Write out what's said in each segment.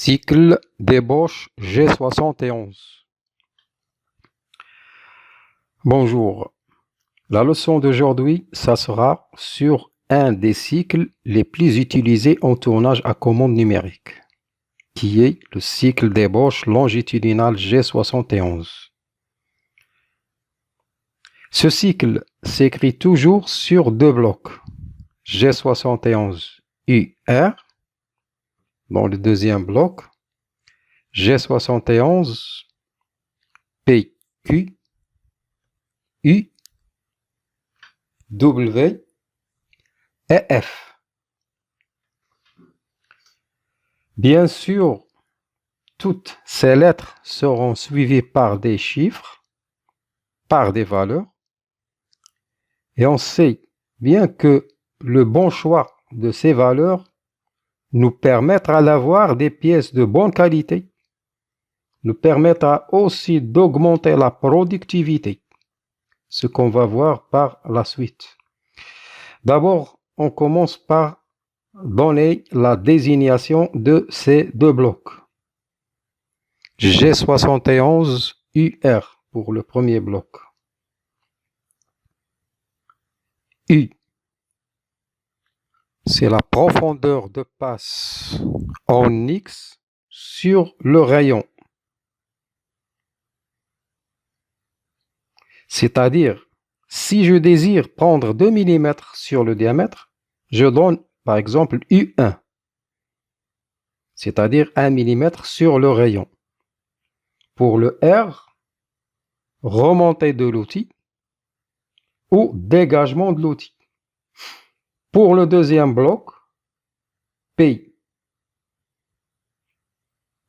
Cycle d'ébauche G71. Bonjour. La leçon d'aujourd'hui, ça sera sur un des cycles les plus utilisés en tournage à commande numérique, qui est le cycle d'ébauche longitudinal G71. Ce cycle s'écrit toujours sur deux blocs, G71UR, dans le deuxième bloc, G71 PQ U W et F. Bien sûr, toutes ces lettres seront suivies par des chiffres, par des valeurs, et on sait bien que le bon choix de ces valeurs nous permettra d'avoir des pièces de bonne qualité, nous permettra aussi d'augmenter la productivité, ce qu'on va voir par la suite. D'abord, on commence par donner la désignation de ces deux blocs. G71UR pour le premier bloc. U, c'est la profondeur de passe en X sur le rayon. C'est-à-dire, si je désire prendre 2 mm sur le diamètre, je donne par exemple U1, c'est-à-dire 1 mm sur le rayon. Pour le R, remontée de l'outil ou dégagement de l'outil. Pour le deuxième bloc, P,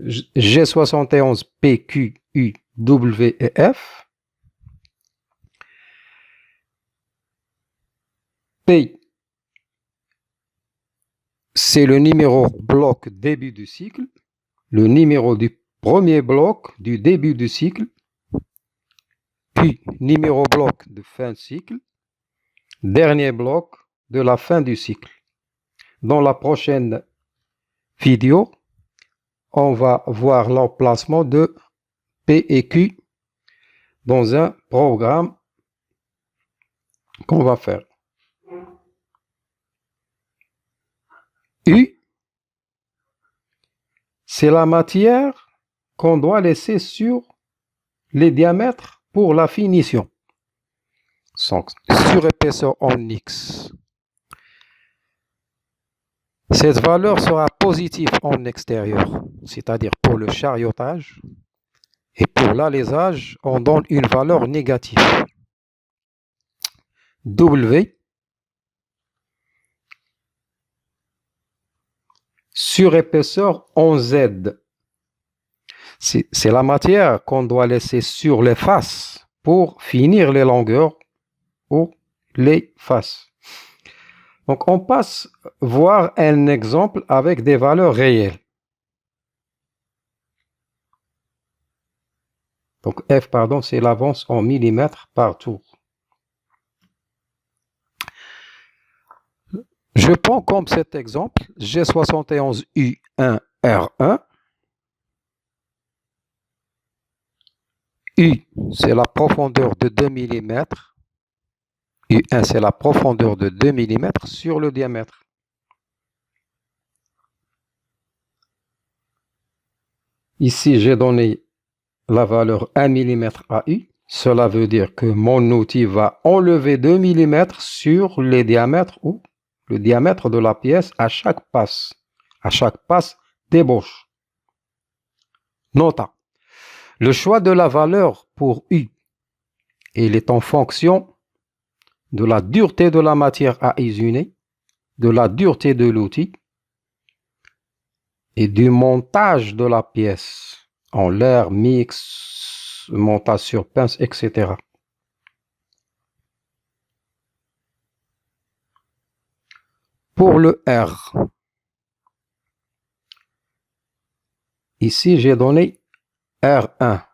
G71 PQ, U, W et F. P, c'est le numéro bloc début du cycle, le numéro du premier bloc du début du cycle, Q, numéro bloc de fin de cycle, dernier bloc de la fin du cycle. Dans la prochaine vidéo, on va voir l'emplacement de P et Q dans un programme qu'on va faire. U, c'est la matière qu'on doit laisser sur les diamètres pour la finition. Sur épaisseur en X. Cette valeur sera positive en extérieur, c'est-à-dire pour le chariotage, et pour l'alésage, on donne une valeur négative. W, sur épaisseur en Z. C'est la matière qu'on doit laisser sur les faces pour finir les longueurs ou les faces. Donc, on passe voir un exemple avec des valeurs réelles. Donc, F, pardon, c'est l'avance en millimètres par tour. Je prends comme cet exemple G71U1R1. U, c'est la profondeur de 2 mm. U1, c'est la profondeur de 2 mm sur le diamètre. Ici, j'ai donné la valeur 1 mm à U. Cela veut dire que mon outil va enlever 2 mm sur les diamètres ou le diamètre de la pièce à chaque passe d'ébauche. Nota. Le choix de la valeur pour U, il est en fonction de la dureté de la matière à usuner, de la dureté de l'outil et du montage de la pièce en l'air, mix, montage sur pince, etc. Pour le R, ici j'ai donné R1,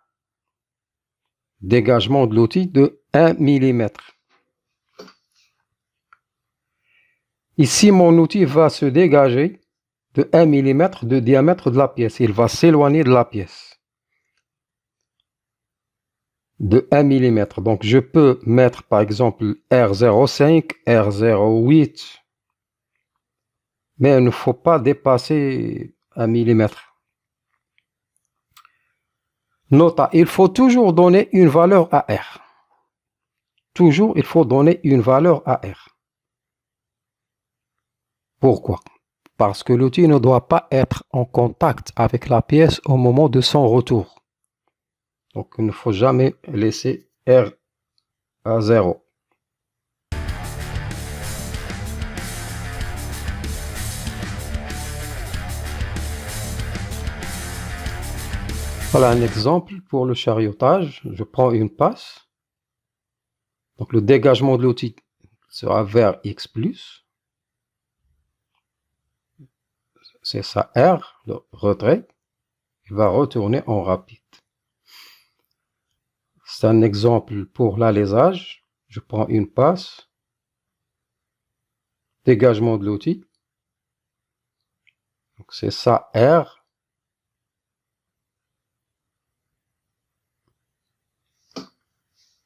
dégagement de l'outil de 1 mm. Ici, mon outil va se dégager de 1 mm de diamètre de la pièce. Il va s'éloigner de la pièce de 1 mm. Donc, je peux mettre, par exemple, R05, R08, mais il ne faut pas dépasser 1 mm. Nota, il faut toujours donner une valeur à R. Toujours, il faut donner une valeur à R. Pourquoi? Parce que l'outil ne doit pas être en contact avec la pièce au moment de son retour. Donc, il ne faut jamais laisser R à 0. Voilà un exemple pour le chariotage. Je prends une passe. Donc, le dégagement de l'outil sera vers X+. C'est ça R, le retrait. Il va retourner en rapide. C'est un exemple pour l'alésage. Je prends une passe. Dégagement de l'outil. Donc, c'est ça R.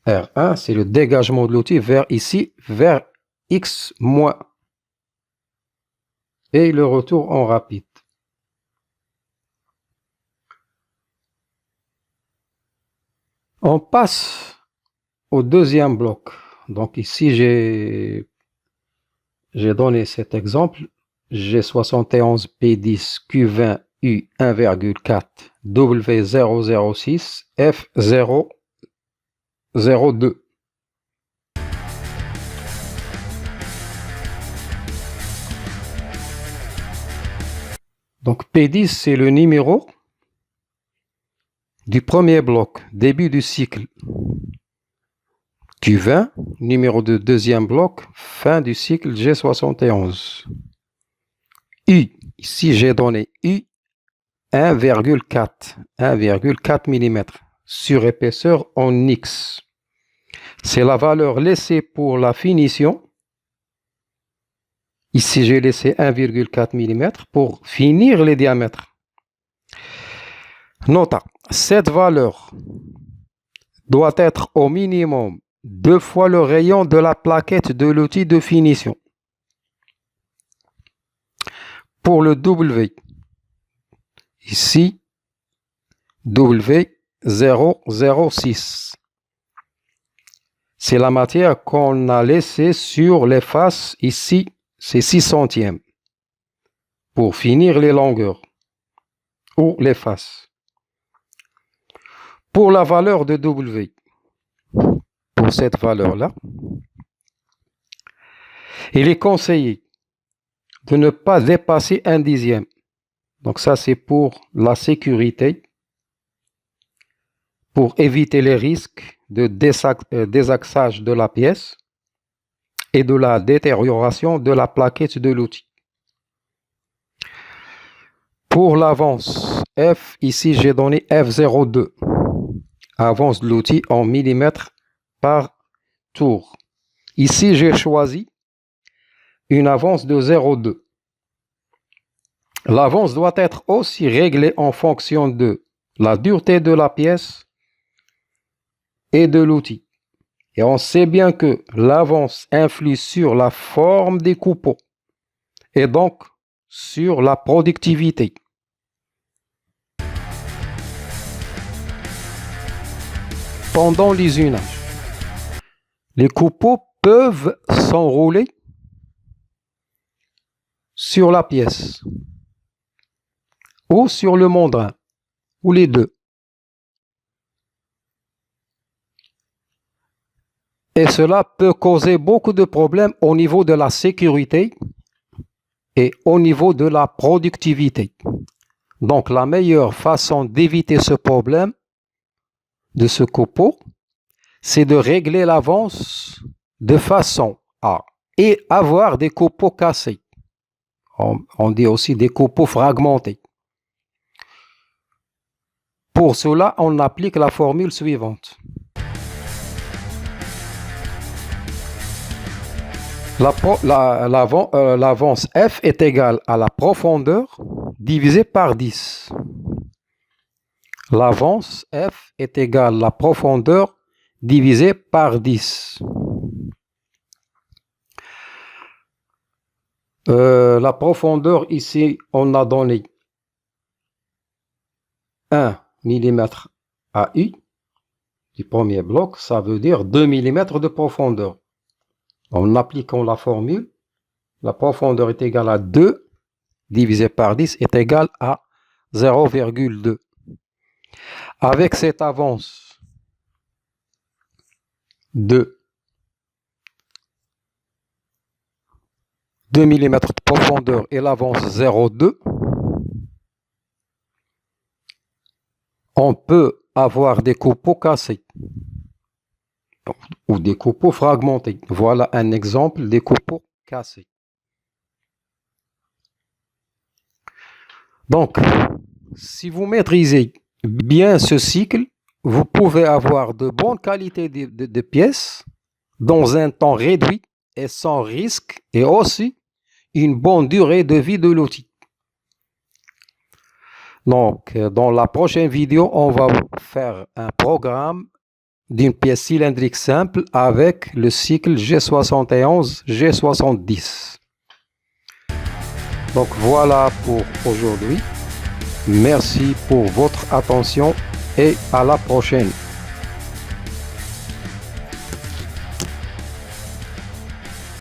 R1, c'est le dégagement de l'outil vers ici, vers X-. Et le retour en rapide. On passe au deuxième bloc. Donc ici, j'ai donné cet exemple. G71 P10 Q20 U 1,4 W006 F002. Donc P10, c'est le numéro du premier bloc, début du cycle. Q20, numéro de deuxième bloc, fin du cycle G71. U, ici j'ai donné U 1,4 mm sur épaisseur en X. C'est la valeur laissée pour la finition. Ici j'ai laissé 1,4 mm pour finir les diamètres. Nota, cette valeur doit être au minimum 2 fois le rayon de la plaquette de l'outil de finition. Pour le W, ici, W006. C'est la matière qu'on a laissée sur les faces, ici, c'est 6 centièmes, pour finir les longueurs, ou les faces. Pour la valeur de W, pour cette valeur-là, il est conseillé de ne pas dépasser 1/10. Donc ça, c'est pour la sécurité, pour éviter les risques de désaxage de la pièce et de la détérioration de la plaquette de l'outil. Pour l'avance F, ici j'ai donné F02. Avance de l'outil en millimètres par tour. Ici, j'ai choisi une avance de 0,2. L'avance doit être aussi réglée en fonction de la dureté de la pièce et de l'outil. Et on sait bien que l'avance influe sur la forme des coupeaux et donc sur la productivité. Pendant l'usinage, les coupeaux peuvent s'enrouler sur la pièce ou sur le mandrin, ou les deux. Et cela peut causer beaucoup de problèmes au niveau de la sécurité et au niveau de la productivité. Donc la meilleure façon d'éviter ce problème de ce coupeau, c'est de régler l'avance de façon à avoir des coupeaux cassés. On dit aussi des coupeaux fragmentés. Pour cela, on applique la formule suivante. L'avance F est égale à la profondeur divisée par 10. L'avance F est égale à la profondeur divisée par 10. La profondeur ici, on a donné 1 mm à U du premier bloc, ça veut dire 2 mm de profondeur. En appliquant la formule, la profondeur est égale à 2 divisé par 10 est égal à 0,2. Avec cette avance de 2 mm de profondeur et l'avance 0,2, on peut avoir des copeaux cassés ou des copeaux fragmentés. Voilà un exemple des copeaux cassés. Donc, si vous maîtrisez bien ce cycle, vous pouvez avoir de bonnes qualités de pièces dans un temps réduit et sans risque, et aussi une bonne durée de vie de l'outil. Donc, dans la prochaine vidéo, on va faire un programme d'une pièce cylindrique simple avec le cycle G71, G70. Donc voilà pour aujourd'hui. Merci pour votre attention et à la prochaine.